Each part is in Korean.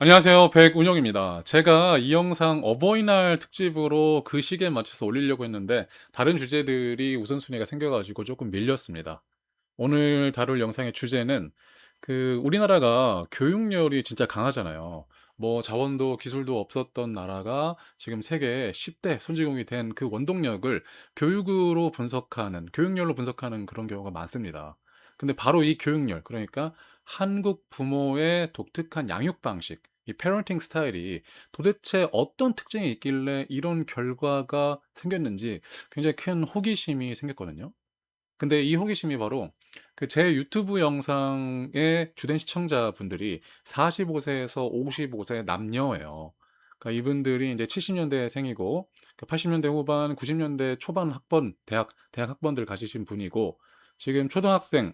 안녕하세요. 백운영입니다. 제가 이 영상 어버이날 특집으로 그 시기에 맞춰서 올리려고 했는데 다른 주제들이 우선순위가 생겨 가지고 조금 밀렸습니다. 오늘 다룰 영상의 주제는 우리나라가 교육열이 진짜 강하잖아요. 뭐 자원도 기술도 없었던 나라가 지금 세계 10대 선진국이 된 그 원동력을 교육열로 분석하는 그런 경우가 많습니다. 근데 바로 이 교육열, 그러니까 한국 부모의 독특한 양육 방식, 이 패런팅 스타일이 도대체 어떤 특징이 있길래 이런 결과가 생겼는지 굉장히 큰 호기심이 생겼거든요. 근데 이 호기심이 바로 제 유튜브 영상의 주된 시청자분들이 45 세에서 55세 남녀예요. 그러니까 이분들이 인제 70 년대생이고 80 년대 후반, 90 년대 초반 대학 학번들 가지신 분이고 지금 초등학생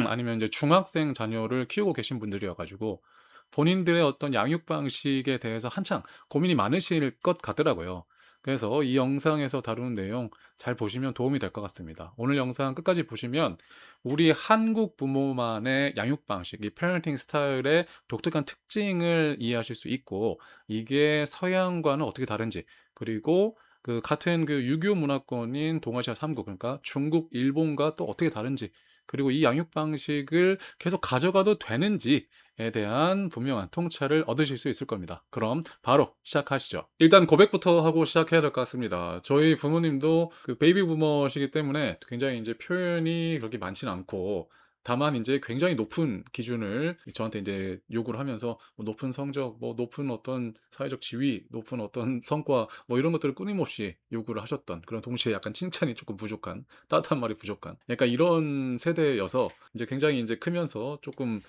아니면 이제 중학생 자녀를 키우고 계신 분들이어 가지고 본인들의 어떤 양육 방식에 대해서 한창 고민이 많으실 것 같더라고요. 그래서 이 영상에서 다루는 내용 잘 보시면 도움이 될 것 같습니다. 오늘 영상 끝까지 보시면 우리 한국 부모만의 양육 방식, 이 패런팅 스타일의 독특한 특징을 이해하실 수 있고, 이게 서양과는 어떻게 다른지, 그리고 같은 유교 문화권인 동아시아 3국, 그러니까 중국, 일본과 또 어떻게 다른지, 그리고 이 양육 방식을 계속 가져가도 되는지에 대한 분명한 통찰을 얻으실 수 있을 겁니다. 그럼 바로 시작하시죠. 일단 고백부터 하고 시작해야 될 것 같습니다. 저희 부모님도 베이비 부머시기 때문에 굉장히 이제 표현이 그렇게 많지는 않고, 다만 이제 굉장히 높은 기준을 저한테 이제 요구를 하면서 뭐 높은 성적, 뭐 높은 어떤 사회적 지위, 높은 어떤 성과, 뭐 이런 것들을 끊임없이 요구를 하셨던, 그런 동시에 약간 칭찬이 조금 부족한, 따뜻한 말이 부족한, 약간 이런 세대여서 이제 굉장히 이제 크면서 조금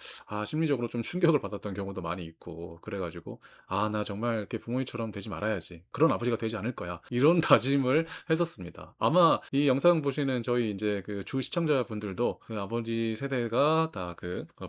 심리적으로 좀 충격을 받았던 경우도 많이 있고, 그래 가지고 '아 나 정말 이렇게 부모님처럼 되지 말아야지. 그런 아버지가 되지 않을 거야.' 이런 다짐을 했었습니다. 아마 이 영상 보시는 저희 인제 주 시청자분들도 아버지 세대가 다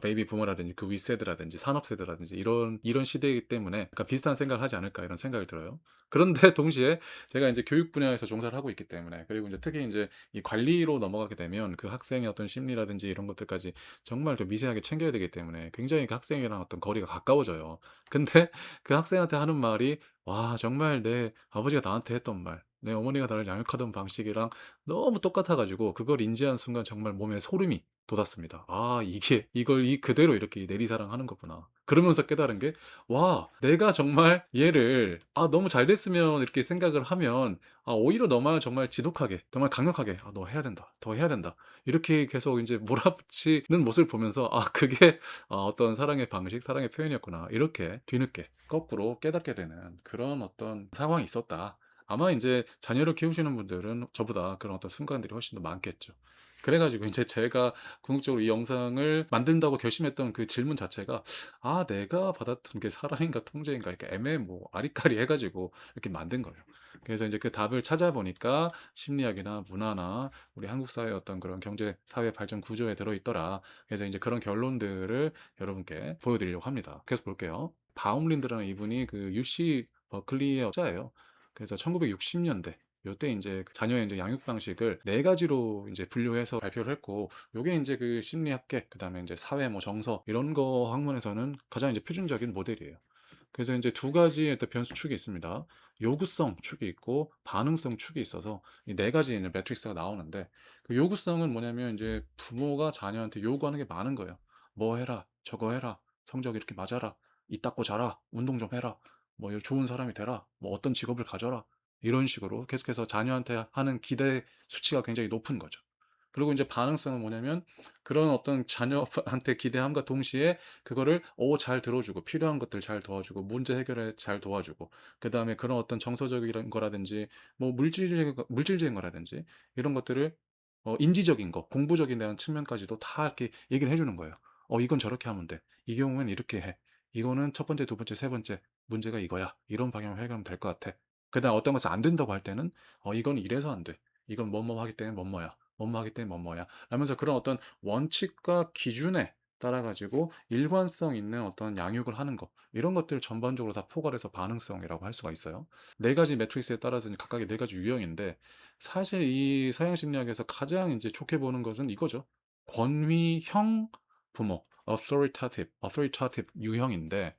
베이비 부머라든지 그 윗세대라든지 산업세대라든지 이런 시대이기 때문에 약간 '비슷한 생각을 하지 않을까.' 이런 생각이 들어요. 그런데 동시에 제가 인제 교육 분야에서 종사를 하고 있기 때문에, 그리고 인제 특히 인제 이 관리로 넘어가게 되면 그 학생의 어떤 심리라든지 이런 것들까지 정말 좀 미세하게 챙겨야 되기 때문에 굉장히 그 학생이랑 어떤 거리가 가까워져요. 근데 그 학생한테 하는 말이 와 정말 내 아버지가 나한테 했던 말, 내 어머니가 나를 양육하던 방식이랑 너무 똑같아 가지고 그걸 인지한 순간 정말 몸에 소름이 돋았습니다. '아 이게 이걸 그대로 이렇게 내리사랑하는 거구나.' 그러면서 깨달은 게 '와 내가 정말 얘를 너무 잘 됐으면.' 이렇게 생각을 하면 오히려 너만 정말 지독하게 정말 강력하게 '아 너 해야 된다. 더 해야 된다.' 이렇게 계속 인제 몰아붙이는 모습을 보면서 '아 그게 어떤 사랑의 방식, 사랑의 표현이었구나.' 이렇게 뒤늦게 거꾸로 깨닫게 되는 그런 어떤 상황이 있었다. 아마 인제 자녀를 키우시는 분들은 저보다 그런 어떤 순간들이 훨씬 더 많겠죠. 그래 가지고 인제 제가 궁극적으로 이 영상을 만든다고 결심했던 그 질문 자체가 '아 내가 받았던 게 사랑인가 통제인가.' 이렇게 뭐 아리까리 해 가지고 이렇게 만든 거예요. 그래서 인제 그 답을 찾아보니까 심리학이나 문화나 우리 한국 사회의 어떤 그런 경제 사회 발전 구조에 들어있더라. 그래서 인제 그런 결론들을 여러분께 보여드리려고 합니다. 계속 볼게요. 바움린드라는 이분이 UC 버클리의 학자예요. 그래서 1960 년대 요때 인제 자녀의 인제 양육 방식을 4 가지로 인제 분류해서 발표를 했고, 요게 인제 심리학계, 그다음에 인제 사회 뭐 정서 이런 거 학문에서는 가장 이제 표준적인 모델이에요. 그래서 인제 2 가지의 어떤 변수 축이 있습니다. 요구성 축이 있고 반응성 축이 있어서 이 4 가지 이제 매트릭스가 나오는데, 요구성은 뭐냐면 인제 부모가 자녀한테 요구하는 게 많은 거예요. "뭐 해라. 저거 해라. 성적 이렇게 맞아라. 이 닦고 자라. 운동 좀 해라. 뭐 좋은 사람이 되라. 뭐 어떤 직업을 가져라." 이런 식으로 계속해서 자녀한테 하는 기대 수치가 굉장히 높은 거죠. 그리고 인제 반응성은 뭐냐면 그런 어떤 자녀한테 기대함과 동시에 그거를 잘 들어주고 필요한 것들 잘 도와주고 문제 해결에 잘 도와주고, 그다음에 그런 어떤 정서적인 거라든지 뭐 물질적인 거라든지 이런 것들을 인지적인 거, 공부적인 대한 측면까지도 다 이렇게 얘기를 해 주는 거예요. 이건 저렇게 하면 돼. 이 경우에는 이렇게 해. 이거는 첫 번째, 두 번째, 세 번째 문제가 이거야. 이런 방향으로 해결하면 될 것 같아. 그다음에 어떤 것은 안 된다고 할 때는 이건 이래서 안 돼. 이건 뭐뭐 하기 때문에 뭐뭐야. 뭐뭐 하기 때문에 뭐뭐야. 라면서 그런 어떤 원칙과 기준에 따라 가지고 일관성 있는 어떤 양육을 하는 것, 이런 것들을 전반적으로 다 포괄해서 반응성이라고 할 수가 있어요. 4 가지 매트릭스에 따라서 이제 각각의 4 가지 유형인데, 사실 이 서양 심리학에서 가장 인제 좋게 보는 것은 이거죠. 권위형 부모, authoritative 유형인데,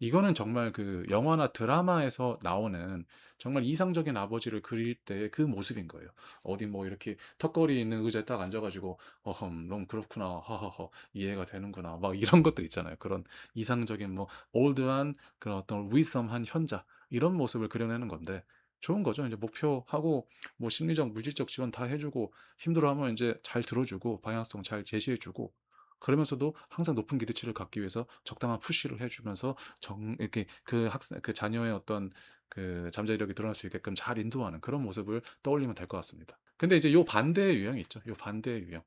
이거는 정말 그 영화나 드라마에서 나오는 정말 이상적인 아버지를 그릴 때의 그 모습인 거예요. 어디 뭐 이렇게 턱걸이 있는 의자에 딱 앉아 가지고 "어흠 넌 그렇구나. 하하하. 이해가 되는구나." 막 이런 것들 있잖아요. 그런 이상적인 뭐 올드한 그런 어떤 위섬한 현자 이런 모습을 그려내는 건데 좋은 거죠. 이제 목표하고 뭐 심리적, 물질적 지원 다 해 주고 힘들어하면 인제 잘 들어 주고 방향성 잘 제시해 주고 그러면서도 항상 높은 기대치를 갖기 위해서 적당한 푸시를 해 주면서 정 이렇게 그 학생 그 자녀의 어떤 그 잠재력이 드러날 수 있게끔 잘 인도하는 그런 모습을 떠올리면 될 것 같습니다. 근데 이제 요 반대의 유형이 있죠. 요 반대의 유형.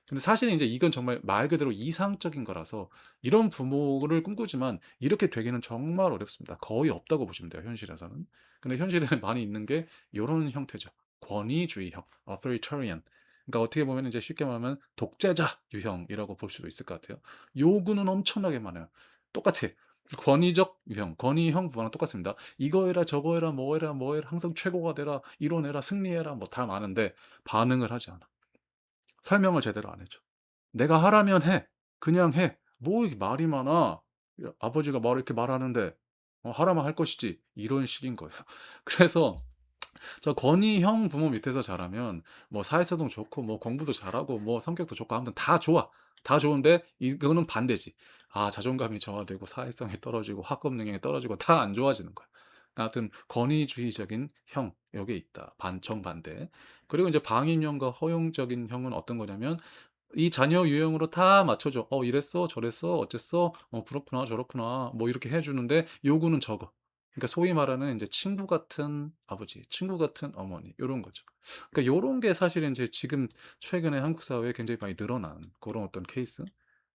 근데 사실은 인제 이건 정말 말 그대로 이상적인 거라서 이런 부모를 꿈꾸지만 이렇게 되기는 정말 어렵습니다. 거의 없다고 보시면 돼요, 현실에서는. 근데 현실에 많이 있는 게 요런 형태죠. 권위주의형, authoritarian. 그러니까 어떻게 보면 이제 쉽게 말하면 독재자 유형이라고 볼 수도 있을 것 같아요. 요구는 엄청나게 많아요. 똑같이 권위적 유형, 권위형 부모랑 똑같습니다. "이거 해라, 저거 해라, 뭐 해라, 뭐 해라. 항상 최고가 되라. 이뤄내라. 승리해라." 뭐 다 많은데 반응을 하지 않아. 설명을 제대로 안 해 줘. "내가 하라면 해. 그냥 해. 뭐 이렇게 말이 많아. 야 아버지가 이렇게 말하는데 하라면 할 것이지." 이런 식인 거예요. 그래서 저 건희형 부모 밑에서 자라면 뭐 사회성도 좋고 뭐 공부도 잘하고 뭐 성격도 좋고 아무튼 다 좋아. 다 좋은데 이거는 반대지. 아 자존감이 저하되고 사회성이 떨어지고 학업 능력이 떨어지고 다 안 좋아지는 거야. 하여튼 권위주의적인 형 요게 있다. 정반대. 그리고 인제 방임형과 허용적인 형은 어떤 거냐면 이 자녀 유형으로 다 맞춰 줘. 이랬어 저랬어 어쨌어. 그렇구나 저렇구나." 뭐 이렇게 해 주는데 요구는 적어. 그러니까 소위 말하는 인제 친구 같은 아버지, 친구 같은 어머니 요런 거죠. 그러니까 요런 게 사실은 인제 지금 최근에 한국 사회에 굉장히 많이 늘어난 고런 어떤 케이스?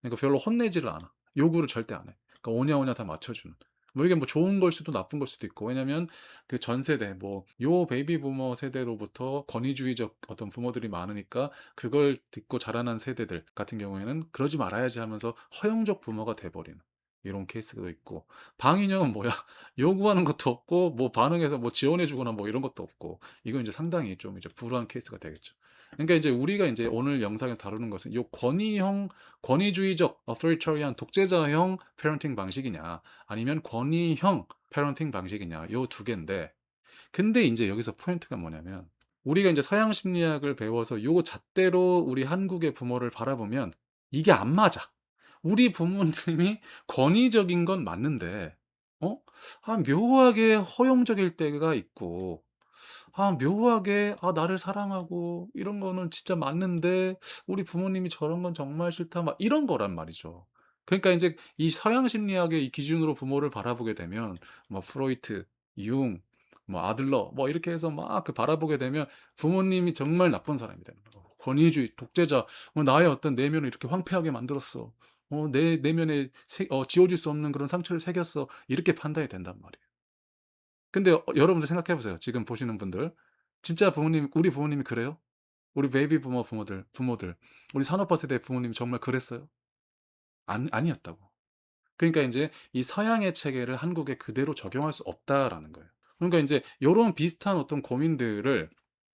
그러니까 별로 혼내지를 않아. 요구를 절대 안 해. 그러니까 오냐오냐 다 맞춰 주는. 뭐 이게 뭐 좋은 걸 수도 나쁜 걸 수도 있고 왜냐면 그 전 세대 뭐 요 베이비 부머 세대로부터 권위주의적 어떤 부모들이 많으니까 그걸 듣고 자라난 세대들 같은 경우에는 '그러지 말아야지.' 하면서 허용적 부모가 돼 버리는 이런 케이스도 있고 방인형은 뭐야? 요구하는 것도 없고 뭐 반응해서 뭐 지원해 주거나 뭐 이런 것도 없고 이건 이제 상당히 좀 이제 불우한 케이스가 되겠죠. 그러니까 인제 우리가 인제 오늘 영상에서 다루는 것은 요 권위형 권위주의적 authoritarian 독재자형 패런팅 방식이냐 아니면 권위형 패런팅 방식이냐 요 두 개인데 근데 인제 여기서 포인트가 뭐냐면 우리가 인제 서양 심리학을 배워서 요 잣대로 우리 한국의 부모를 바라보면 이게 안 맞아. 우리 부모님이 권위적인 건 맞는데 어 묘하게 허용적일 때가 있고 묘하게 나를 사랑하고 이런 거는 진짜 맞는데 우리 부모님이 저런 건 정말 싫다 막 이런 거란 말이죠. 그러니까 인제 이 서양 심리학의 이 기준으로 부모를 바라보게 되면 뭐 프로이트, 융, 뭐 아들러 뭐 이렇게 해서 막 그 바라보게 되면 부모님이 정말 나쁜 사람이 되는 거예요. 권위주의, 독재자, 나의 어떤 내면을 이렇게 황폐하게 만들었어. 내 내면에 지워질 수 없는 그런 상처를 새겼어. 이렇게 판단이 된단 말이에요. 근데 여러분들 생각해 보세요. 지금 보시는 분들. 진짜 부모님 우리 부모님이 그래요? 우리 베이비 부머 부모들 우리 산업화 세대 부모님이 정말 그랬어요? 아니었다고. 그러니까 인제 이 서양의 체계를 한국에 그대로 적용할 수 없다라는 거예요. 그러니까 인제 요런 비슷한 어떤 고민들을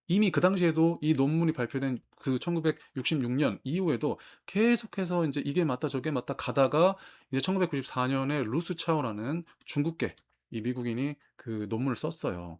이미 그 당시에도 이 논문이 발표된 그 1966년 이후에도 계속해서 인제 이게 맞다 저게 맞다 가다가 이제 1994 년에 루스 차오라는 중국계 이 미국인이 그 논문을 썼어요.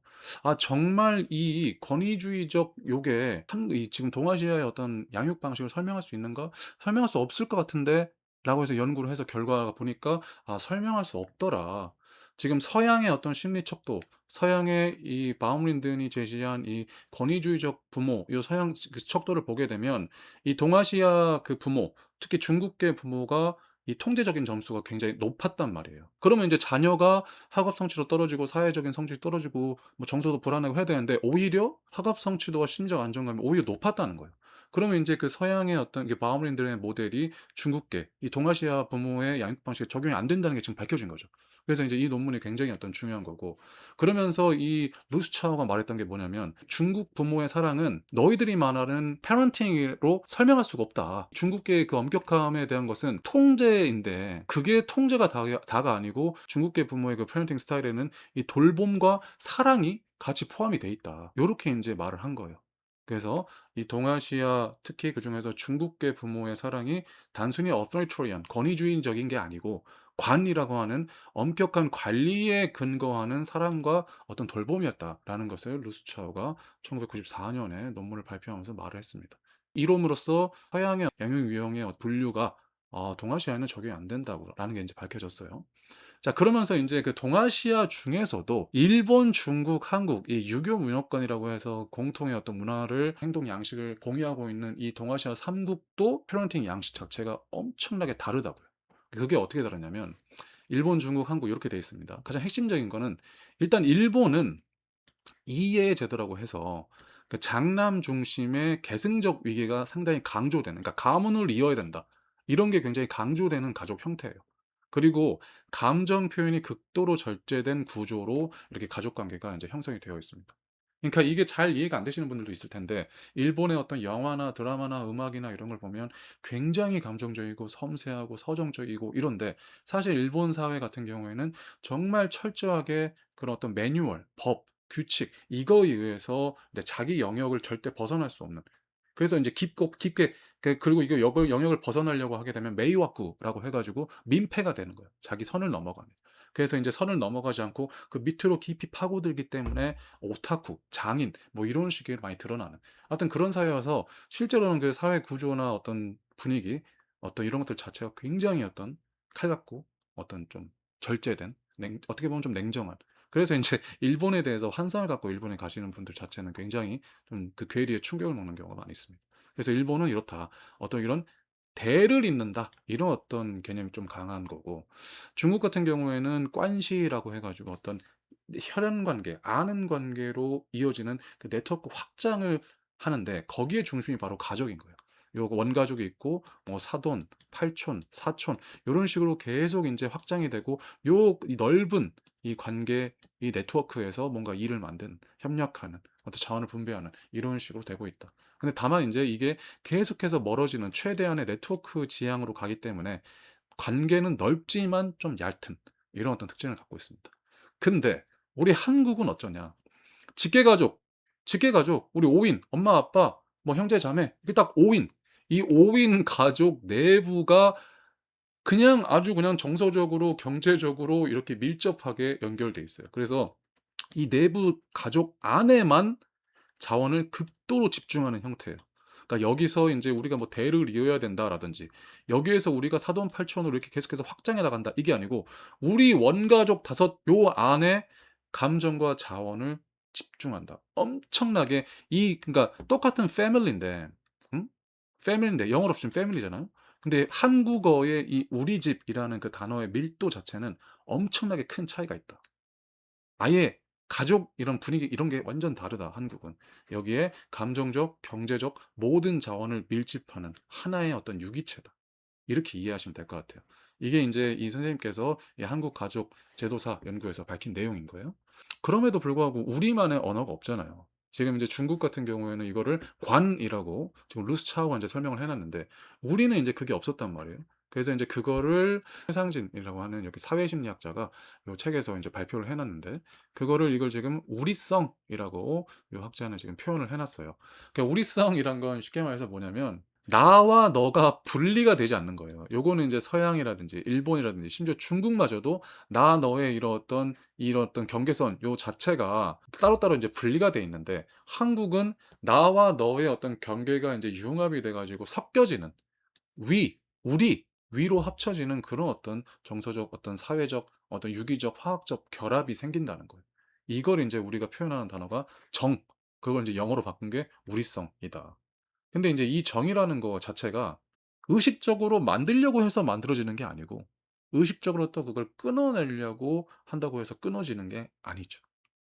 정말 이 권위주의적 요게 한 이 지금 동아시아의 어떤 양육 방식을 설명할 수 있는가? 설명할 수 없을 것 같은데.'라고 해서 연구를 해서 결과가 보니까 설명할 수 없더라. 지금 서양의 어떤 심리 척도, 서양의 이 바움린든이 제시한 이 권위주의적 부모, 요 서양 그 척도를 보게 되면 이 동아시아 그 부모, 특히 중국계 부모가 이 통계적인 점수가 굉장히 높았단 말이에요. 그러면 인제 자녀가 학업 성취도 떨어지고 사회적인 성적이 떨어지고 뭐 정서도 불안하고 해야 되는데 오히려 학업 성취도와 심적 안정감이 오히려 높았다는 거예요. 그러면 인제 그 서양의 어떤 게 바움린든의 모델이 중국계, 이 동아시아 부모의 양육 방식에 적용이 안 된다는 게 지금 밝혀진 거죠. 그래서 인제 이 논문이 굉장히 어떤 중요한 거고 그러면서 이 루스차오가 말했던 게 뭐냐면 "중국 부모의 사랑은 너희들이 말하는 패런팅으로 설명할 수가 없다. 중국계의 그 엄격함에 대한 것은 통제인데 그게 통제가 다가 아니고 중국계 부모의 그 패런팅 스타일에는 이 돌봄과 사랑이 같이 포함이 돼 있다." 요렇게 인제 말을 한 거예요. 그래서 이 동아시아 특히 그중에서 중국계 부모의 사랑이 단순히 authoritarian 권위주의적인 게 아니고 관이라고 하는 엄격한 관리에 근거하는 사랑과 어떤 돌봄이었다라는 것을 루스차우가 1994 년에 논문을 발표하면서 말을 했습니다. 이름으로써 서양의 양육 유형의 분류가 동아시아에는 적용이 안 된다라는 게 이제 밝혀졌어요. 자, 그러면서 인제 그 동아시아 중에서도 일본, 중국, 한국 이 유교 문화권이라고 해서 공통의 어떤 문화를 행동 양식을 공유하고 있는 이 동아시아 3 국도 패런팅 양식 자체가 엄청나게 다르다고요. 그게 어떻게 다르냐면 일본, 중국, 한국 요렇게 돼 있습니다. 가장 핵심적인 거는 일단 일본은 이해 제도라고 해서 그 장남 중심의 계승적 위계가 상당히 강조되는, 그러니까 가문을 이어야 된다, 이런 게 굉장히 강조되는 가족 형태예요. 그리고 감정 표현이 극도로 절제된 구조로 이렇게 가족 관계가 인제 형성이 되어 있습니다. 그러니까 이게 잘 이해가 안 되시는 분들도 있을 텐데 일본의 어떤 영화나 드라마나 음악이나 이런 걸 보면 굉장히 감정적이고 섬세하고 서정적이고 이런데, 사실 일본 사회 같은 경우에는 정말 철저하게 그런 어떤 매뉴얼, 법, 규칙 이거에 의해서 네 자기 영역을 절대 벗어날 수 없는, 그래서 인제 깊고 깊게 그리고 이거 영역을 벗어나려고 하게 되면 메이와쿠라고 해 가지고 민폐가 되는 거예요, 자기 선을 넘어가면. 그래서 인제 선을 넘어가지 않고 그 밑으로 깊이 파고들기 때문에 오타쿠, 장인 뭐 이런 식의 많이 드러나는, 하여튼 그런 사회여서 실제로는 그 사회 구조나 어떤 분위기, 어떤 이런 것들 자체가 굉장히 어떤 칼같고 어떤 좀 절제된 어떻게 보면 좀 냉정한, 그래서 인제 일본에 대해서 환상을 갖고 일본에 가시는 분들 자체는 굉장히 좀 그 괴리에 충격을 먹는 경우가 많이 있습니다. 그래서 일본은 이렇다. 어떤 이런 대를 잇는다, 이런 어떤 개념이 좀 강한 거고, 중국 같은 경우에는 관시라고 해 가지고 어떤 혈연 관계, 아는 관계로 이어지는 그 네트워크 확장을 하는데 거기에 중심이 바로 가족인 거예요. 요거 원가족이 있고 뭐 사돈, 팔촌, 사촌 요런 식으로 계속 인제 확장이 되고 이 넓은 이 관계, 이 네트워크에서 뭔가 일을 만드는, 협력하는, 어떤 자원을 분배하는 이런 식으로 되고 있다. 근데 다만 인제 이게 계속해서 멀어지는 최대한의 네트워크 지향으로 가기 때문에 관계는 넓지만 좀 얕은 이런 어떤 특징을 갖고 있습니다. 근데 우리 한국은 어쩌냐. 직계가족, 직계가족 우리 5 인 엄마, 아빠, 뭐 형제, 자매 이게 딱 5 인. 이 5 인 가족 내부가 그냥 아주 그냥 정서적으로 경제적으로 이렇게 밀접하게 연결돼 있어요. 그래서 이 내부 가족 안에만 자원을 극도로 집중하는 형태예요. 그러니까 여기서 인제 우리가 뭐 '대를 이어야 된다.'라든지 여기에서 우리가 사돈 팔촌으로 이렇게 계속해서 확장해 나간다, 이게 아니고 우리 원가족 다섯 요 안에 감정과 자원을 집중한다. 엄청나게 그러니까 똑같은 패밀리인데 음? 패밀리인데 영어로 치면 패밀리잖아요. 근데 한국어의 이 우리 집이라는 그 단어의 밀도 자체는 엄청나게 큰 차이가 있다. 아예 가족 이런 분위기 이런 게 완전 다르다 한국은. 여기에 감정적, 경제적 모든 자원을 밀집하는 하나의 어떤 유기체다. 이렇게 이해하시면 될 것 같아요. 이게 인제 이 선생님께서 이 한국 가족 제도사 연구에서 밝힌 내용인 거예요. 그럼에도 불구하고 우리만의 언어가 없잖아요. 지금 이제 중국 같은 경우에는 이거를 관이라고 지금 루스차우가 인제 설명을 해 놨는데 우리는 인제 그게 없었단 말이에요. 그래서 인제 그거를 최상진이라고 하는 여기 사회심리학자가 요 책에서 인제 발표를 해 놨는데 그거를 이걸 지금 우리성이라고 요 학자는 지금 표현을 해 놨어요. 그러니까 우리성이란 건 쉽게 말해서 뭐냐면 나와 너가 분리가 되지 않는 거예요. 요거는 인제 서양이라든지 일본이라든지 심지어 중국마저도 나 너의 이런 어떤 경계선 요 자체가 따로따로 인제 분리가 돼 있는데 한국은 나와 너의 어떤 경계가 인제 융합이 돼 가지고 섞여지는 우리, 위로 합쳐지는 그런 어떤 정서적, 어떤 사회적, 어떤 유기적, 화학적 결합이 생긴다는 거예요. 이걸 인제 우리가 표현하는 단어가 정, 그걸 인제 영어로 바꾼 게 우리성이다. 근데 인제 이 정이라는 거 자체가 의식적으로 만들려고 해서 만들어지는 게 아니고 의식적으로 또 그걸 끊어내려고 한다고 해서 끊어지는 게 아니죠.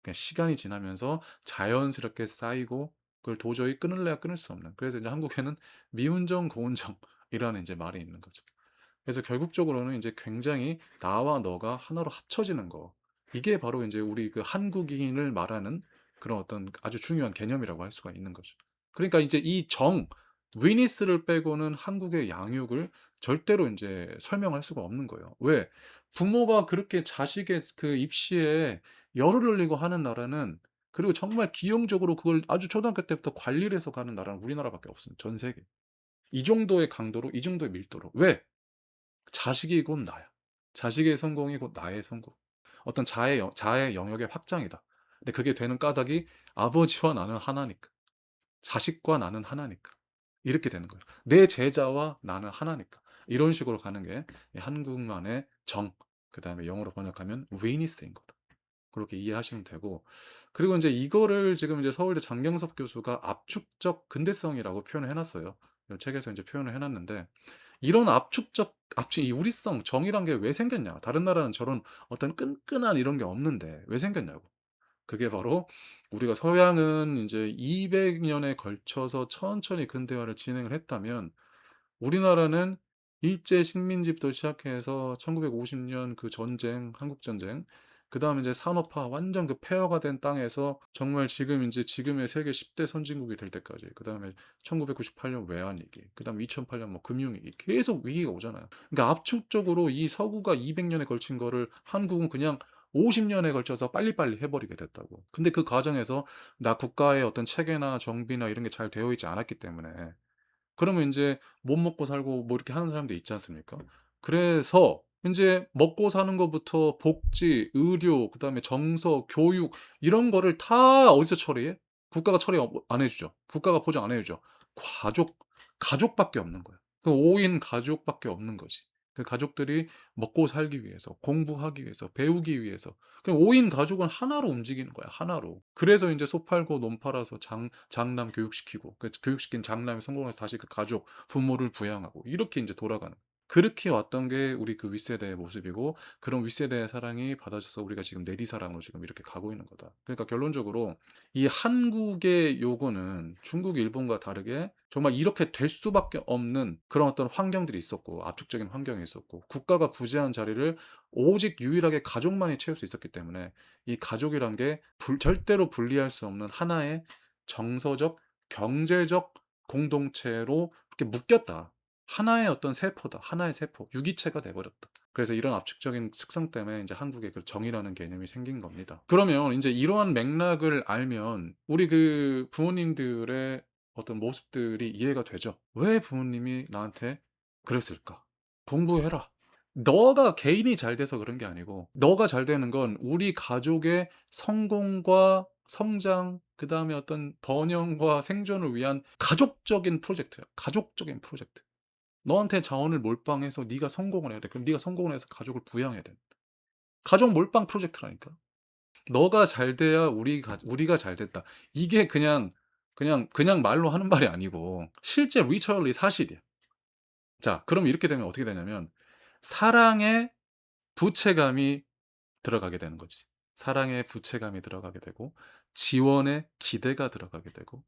그냥 시간이 지나면서 자연스럽게 쌓이고 그걸 도저히 끊을래야 끊을 수 없는, 그래서 이제 한국에는 미운정 고운정이라는 인제 말이 있는 거죠. 그래서 결국적으로는 인제 굉장히 나와 너가 하나로 합쳐지는 거. 이게 바로 인제 우리 그 한국인을 말하는 그런 어떤 아주 중요한 개념이라고 할 수가 있는 거죠. 그러니까 이제 이 위니스를 빼고는 한국의 양육을 절대로 인제 설명할 수가 없는 거예요. 왜? 부모가 그렇게 자식의 그 입시에 열을 올리고 하는 나라는, 그리고 정말 기용적으로 그걸 아주 초등학교 때부터 관리를 해서 가는 나라는 우리나라밖에 없습니다, 전 세계. 이 정도의 강도로 이 정도의 밀도로. 왜? 자식이 곧 나야. 자식의 성공이 곧 나의 성공. 어떤 자의 영역의 확장이다. 근데 그게 되는 까닭이 아버지와 나는 하나니까. 자식과 나는 하나니까. 이렇게 되는 거예요. 내 제자와 나는 하나니까. 이런 식으로 가는 게 한국만의 정, 그다음에 영어로 번역하면 위니스인 거다. 그렇게 이해하시면 되고, 그리고 이제 이거를 지금 이제 서울대 장경섭 교수가 압축적 근대성이라고 표현을 해놨어요. 이 책에서 이제 표현을 해놨는데, 이런 이 우리성, 정이란 게 왜 생겼냐? 다른 나라는 저런 어떤 끈끈한 이런 게 없는데 왜 생겼냐고. 그게 바로 우리가 서양은 이제 200년에 걸쳐서 천천히 근대화를 진행을 했다면, 우리나라는 일제 식민지부터 시작해서 1950년 그 전쟁, 한국 전쟁, 그다음에 이제 산업화 완전 그 폐허가 된 땅에서 정말 지금 이제 지금의 세계 10대 선진국이 될 때까지, 그다음에 1998년 외환위기, 그다음에 2008년 뭐 금융위기, 계속 위기가 오잖아요. 그러니까 압축적으로 이 서구가 200년에 걸친 거를 한국은 그냥 50년에 걸쳐서 빨리빨리 해버리게 됐다고. 근데 그 과정에서 나 국가의 어떤 체계나 정비나 이런 게 잘 되어 있지 않았기 때문에, 그러면 인제 못 먹고 살고 뭐 이렇게 하는 사람도 있지 않습니까? 그래서 인제 먹고 사는 것부터 복지, 의료, 그다음에 정서, 교육 이런 거를 다 어디서 처리해? 국가가 처리 안 해 주죠. 국가가 보장 안 해 주죠. 가족, 가족밖에 없는 거야. 그 5인 가족밖에 없는 거지. 그 가족들이 먹고 살기 위해서, 공부하기 위해서, 배우기 위해서. 그럼 5인 가족은 하나로 움직이는 거야, 하나로. 그래서 인제 소 팔고 논 팔아서 장남 교육시키고, 그 교육시킨 장남이 성공해서 다시 그 가족, 부모를 부양하고 이렇게 인제 돌아가는, 그렇게 왔던 게 우리 그 윗세대의 모습이고, 그런 윗세대의 사랑이 받아져서 우리가 지금 내리사랑으로 지금 이렇게 가고 있는 거다. 그러니까 결론적으로 이 한국의 요거는 중국, 일본과 다르게 정말 이렇게 될 수밖에 없는 그런 어떤 환경들이 있었고, 압축적인 환경이 있었고, 국가가 부재한 자리를 오직 유일하게 가족만이 채울 수 있었기 때문에, 이 가족이란 게 절대로 분리할 수 없는 하나의 정서적, 경제적 공동체로 이렇게 묶였다. 하나의 어떤 세포다. 하나의 세포, 유기체가 돼 버렸다. 그래서 이런 압축적인 특성 때문에 이제 한국에 그 정이라는 개념이 생긴 겁니다. 그러면 인제 이러한 맥락을 알면 우리 그 부모님들의 어떤 모습들이 이해가 되죠. '왜 부모님이 나한테 그랬을까? 공부해라.' 너가 개인이 잘 돼서 그런 게 아니고, 너가 잘 되는 건 우리 가족의 성공과 성장, 그다음에 어떤 번영과 생존을 위한 가족적인 프로젝트야. 가족적인 프로젝트. 너한테 자원을 몰빵해서 네가 성공을 해야 돼. 그럼 네가 성공을 해서 가족을 부양해야 돼. 가족 몰빵 프로젝트라니까. 너가 잘 돼야 우리가 잘 됐다. 이게 그냥 말로 하는 말이 아니고 실제 리처럴리 사실이야. 자, 그럼 이렇게 되면 어떻게 되냐면, 사랑의 부채감이 들어가게 되는 거지. 사랑의 부채감이 들어가게 되고, 지원의 기대가 들어가게 되고,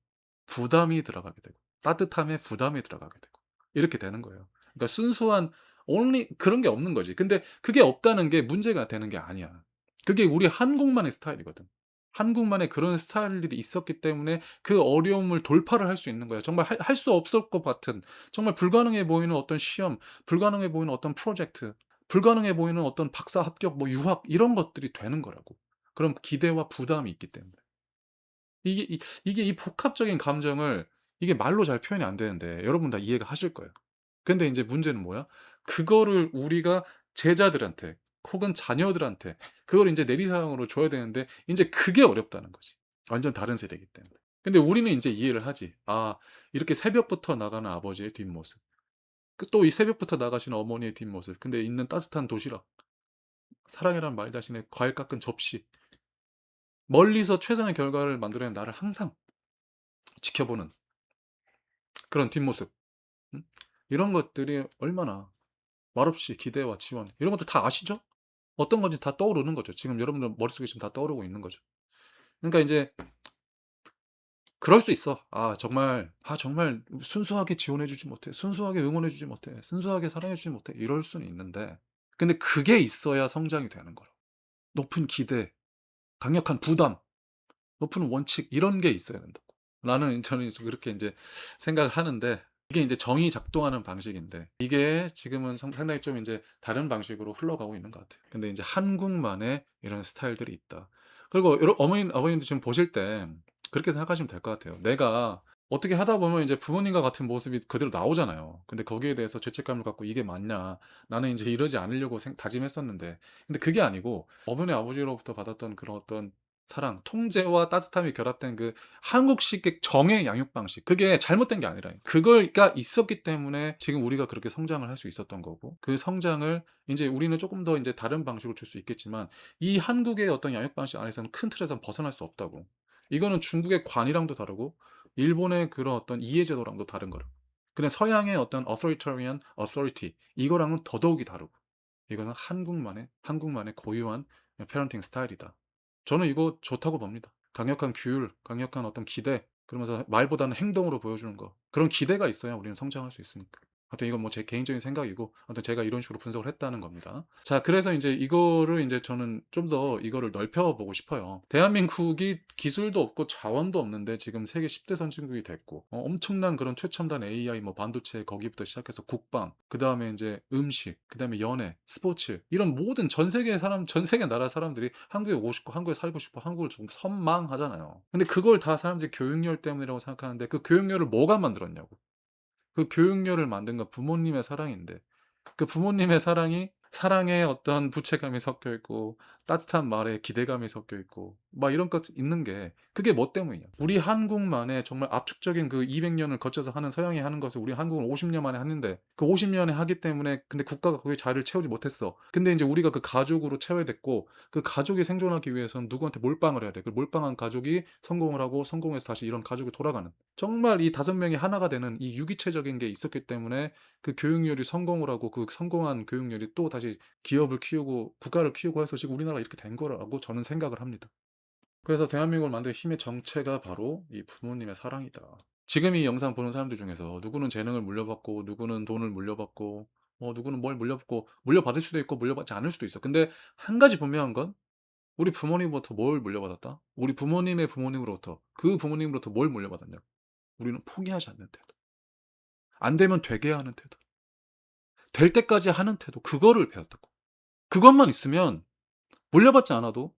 부담이 들어가게 되고, 따뜻함의 부담이 들어가게 되고, 이렇게 되는 거예요. 그러니까 순수한 only 그런 게 없는 거지. 근데 그게 없다는 게 문제가 되는 게 아니야. 그게 우리 한국만의 스타일이거든. 한국만의 그런 스타일들이 있었기 때문에 그 어려움을 돌파를 할 수 있는 거야. 정말 할 수 없을 것 같은, 정말 불가능해 보이는 어떤 시험, 불가능해 보이는 어떤 프로젝트, 불가능해 보이는 어떤 박사 합격, 뭐 유학 이런 것들이 되는 거라고. 그런 기대와 부담이 있기 때문에. 이게 이 복합적인 감정을, 이게 말로 잘 표현이 안 되는데 여러분 다 이해가 하실 거예요. 근데 인제 문제는 뭐야? 그거를 우리가 제자들한테 혹은 자녀들한테 그걸 인제 내리사랑으로 줘야 되는데, 인제 그게 어렵다는 거지. 완전 다른 세대이기 때문에. 근데 우리는 인제 이해를 하지. 아, 이렇게 새벽부터 나가는 아버지의 뒷모습. 그 또 이 새벽부터 나가시는 어머니의 뒷모습. 근데 있는 따뜻한 도시락, 사랑이란 말 대신에 과일 깎은 접시, 멀리서 최선의 결과를 만들어낸 나를 항상 지켜보는 그런 뒷모습. 음? 이런 것들이 얼마나 말없이 기대와 지원, 이런 것들 다 아시죠? 어떤 건지 다 떠오르는 거죠. 지금 여러분들 머릿속에 지금 다 떠오르고 있는 거죠. 그러니까 인제 그럴 수 있어. 정말 순수하게 지원해 주지 못해. 순수하게 응원해 주지 못해. 순수하게 사랑해 주지 못해. 이럴 수는 있는데, 근데 그게 있어야 성장이 되는 거라고. 높은 기대, 강력한 부담, 높은 원칙, 이런 게 있어야 된다고. 저는 그렇게 인제 생각을 하는데, 이게 인제 정이 작동하는 방식인데, 이게 지금은 상당히 좀 인제 다른 방식으로 흘러가고 있는 것 같아요. 근데 인제 한국만의 이런 스타일들이 있다. 그리고 아버님도 지금 보실 때 그렇게 생각하시면 될 것 같아요. 내가 어떻게 하다 보면 이제 부모님과 같은 모습이 그대로 나오잖아요. 근데 거기에 대해서 죄책감을 갖고 '이게 맞냐. 나는 인제 이러지 않으려고 다짐했었는데.' 근데 그게 아니고 어머니 아버지로부터 받았던 그런 어떤 사랑, 통제와 따뜻함이 결합된 그 한국식의 정의 양육 방식, 그게 잘못된 게 아니라요. 그거가 있었기 때문에 지금 우리가 그렇게 성장을 할 수 있었던 거고, 그 성장을 인제 우리는 쪼끔 더 인제 다른 방식으로 줄 수 있겠지만 이 한국의 어떤 양육 방식 안에서는 큰 틀에선 벗어날 수 없다고. 이거는 중국의 관이랑도 다르고 일본의 그런 어떤 이해 제도랑도 다른 거라. 근데 서양의 어떤 authoritarian authority 이거랑은 더더욱이 다르고, 이거는 한국만의 고유한 패런팅 스타일이다. 저는 이거 좋다고 봅니다. 강력한 규율, 강력한 어떤 기대, 그러면서 말보다는 행동으로 보여주는 거. 그런 기대가 있어야 우리는 성장할 수 있으니까. 하여튼 이건 뭐 제 개인적인 생각이고, 아무튼 제가 이런 식으로 분석을 했다는 겁니다. 자, 그래서 인제 이거를 인제 저는 좀 더 이거를 넓혀 보고 싶어요. 대한민국이 기술도 없고 자원도 없는데 지금 세계 10대 선진국이 됐고, 엄청난 그런 최첨단 AI, 뭐 반도체 거기부터 시작해서 국방, 그다음에 인제 음식, 그다음에 연애, 스포츠, 이런 모든 전 세계 나라 사람들이 한국에 오고 싶고 한국에 살고 싶어 한국을 좀 선망하잖아요. 근데 그걸 다 사람들이 교육열 때문이라고 생각하는데, 그 교육열을 뭐가 만들었냐고. 그 교육열을 만든 건 부모님의 사랑인데, 그 부모님의 사랑이 사랑에 어떤 부채감이 섞여 있고 따뜻한 말에 기대감이 섞여 있고 막 이런 것 있는 게, 그게 뭐 때문이냐. 우리 한국만의 정말 압축적인 그 200 년을 거쳐서 하는 서양이 하는 것을 우리 한국은 50년 만에 하는데, 그 50 년에 하기 때문에 근데 국가가 거기에 자리를 채우지 못했어. 근데 인제 우리가 그 가족으로 채워야 됐고, 그 가족이 생존하기 위해서는 누구한테 몰빵을 해야 돼. 그 몰빵한 가족이 성공을 하고 성공해서 다시 이런 가족이 돌아가는, 정말 이 5 명이 하나가 되는 이 유기체적인 게 있었기 때문에 그 교육열이 성공을 하고, 그 성공한 교육열이 또다시 기업을 키우고 국가를 키우고 해서 지금 우리나라가 이렇게 된 거라고 저는 생각을 합니다. 그래서 대한민국을 만든 힘의 정체가 바로 이 부모님의 사랑이다. 지금 이 영상 보는 사람들 중에서 누구는 재능을 물려받고, 누구는 돈을 물려받고, 누구는 뭘 물려받고, 물려받을 수도 있고 물려받지 않을 수도 있어. 근데 한 가지 분명한 건, 우리 부모님으로부터 뭘 물려받았다? 우리 부모님의 부모님으로부터, 그 부모님으로부터 뭘 물려받았냐? 우리는 포기하지 않는 태도. 안 되면 되게 하는 태도. 될 때까지 하는 태도. 그거를 배웠다고. 그것만 있으면 물려받지 않아도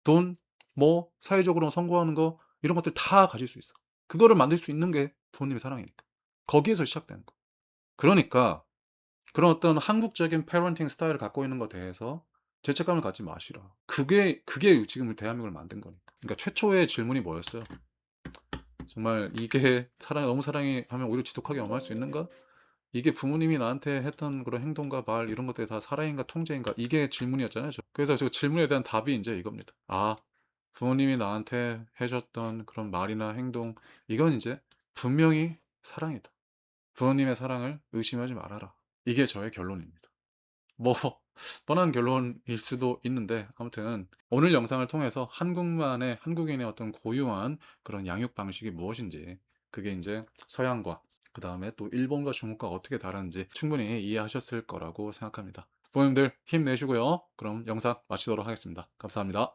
돈, 뭐 사회적으로 성공하는 거, 이런 것들 다 가질 수 있어. 그거를 만들 수 있는 게 부모님의 사랑이니까. 거기에서 시작되는 거. 그러니까 그런 어떤 한국적인 패런팅 스타일을 갖고 있는 것에 대해서 죄책감을 갖지 마시라. 그게 지금 대한민국을 만든 거니까. 그러니까 최초의 질문이 뭐였어요? 정말 '이게 너무 사랑이 하면 오히려 지독하게 엄할 수 있는가?' 이게 부모님이 나한테 했던 그런 행동과 말, 이런 것들이 다 사랑인가 통제인가, 이게 질문이었잖아요. 그래서 그 질문에 대한 답이 인제 이겁니다. 아, 부모님이 나한테 해 줬던 그런 말이나 행동, 이건 인제 분명히 사랑이다. 부모님의 사랑을 의심하지 말아라. 이게 저의 결론입니다. 뭐 뻔한 결론일 수도 있는데, 아무튼 오늘 영상을 통해서 한국인의 어떤 고유한 그런 양육 방식이 무엇인지, 그게 인제 서양과 그다음에 또 일본과 중국과 어떻게 다른지 충분히 이해하셨을 거라고 생각합니다. 부모님들 힘내시고요. 그럼 영상 마치도록 하겠습니다. 감사합니다.